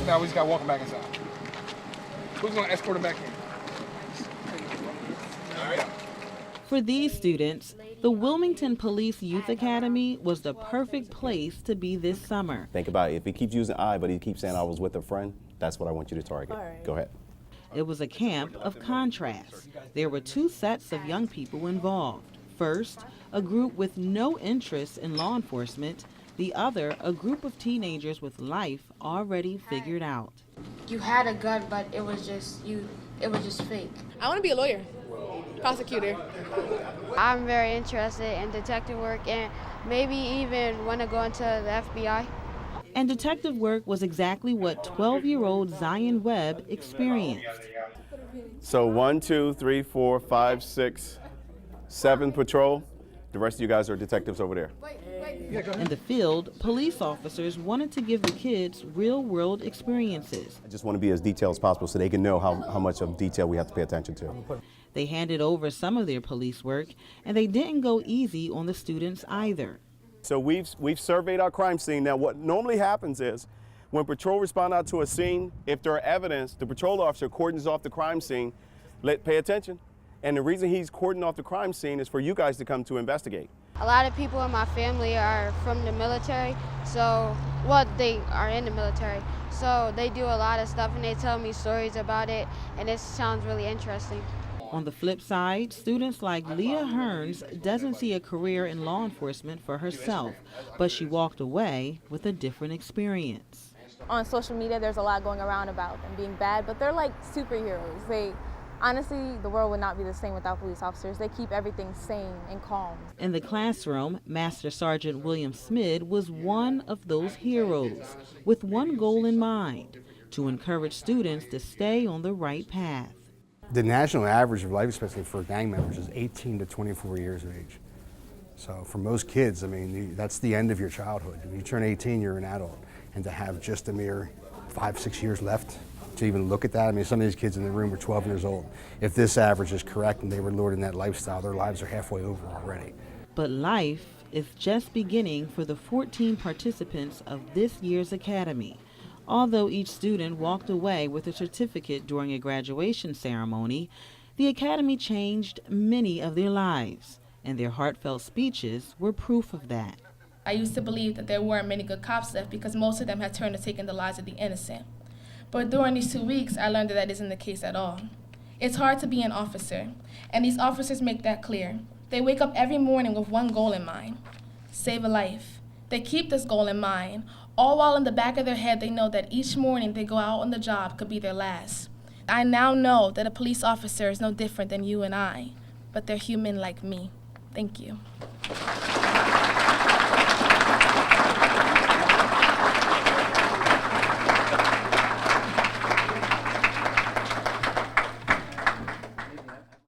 So now we just got to walk him back inside. Who's going to escort him back in? All right. For these students, the Wilmington Police Youth Academy was the perfect place to be this summer. Think about it. If he keeps using I, but he keeps saying I was with a friend, that's what I want you to target. Go ahead. It was a camp of contrasts. There were two sets of young people involved. First, a group with no interest in law enforcement. The other, a group of teenagers with life already figured out. You had a gun, but it was just fake. I want to be a lawyer, prosecutor. I'm very interested in detective work and maybe even want to go into the FBI. And detective work was exactly what 12-year-old Zion Webb experienced. So 1, 2, 3, 4, 5, 6, 7 patrol. The rest of you guys are detectives over there. In the field, police officers wanted to give the kids real-world experiences. I just want to be as detailed as possible so they can know how much of detail we have to pay attention to. They handed over some of their police work, and they didn't go easy on the students either. So we've surveyed our crime scene. Now what normally happens is when patrol respond out to a scene, if there are evidence, the patrol officer cordons off the crime scene. Pay attention. And the reason he's cordoning off the crime scene is for you guys to come to investigate. A lot of people in my family are from the military, they are in the military. So they do a lot of stuff and they tell me stories about it, and it sounds really interesting. On the flip side, students like Leah Hearns doesn't see a career in law enforcement for herself, but she walked away with a different experience. On social media, there's a lot going around about them being bad, but they're like superheroes. Honestly, the world would not be the same without police officers. They keep everything sane and calm. In the classroom, Master Sergeant William Smid was one of those heroes, with one goal in mind: to encourage students to stay on the right path. The national average of life expectancy for gang members is 18 to 24 years of age. So for most kids, I mean, that's the end of your childhood. When you turn 18, you're an adult. And to have just a mere 5, 6 years left to even look at that, I mean, some of these kids in the room were 12 years old. If this average is correct and they were lured in that lifestyle, their lives are halfway over already. But life is just beginning for the 14 participants of this year's academy. Although each student walked away with a certificate during a graduation ceremony, the academy changed many of their lives, and their heartfelt speeches were proof of that. I used to believe that there weren't many good cops left because most of them had turned to taking the lives of the innocent. But during these 2 weeks, I learned that that isn't the case at all. It's hard to be an officer, and these officers make that clear. They wake up every morning with one goal in mind: save a life. They keep this goal in mind, all while in the back of their head they know that each morning they go out on the job could be their last. I now know that a police officer is no different than you and I, but they're human like me. Thank you.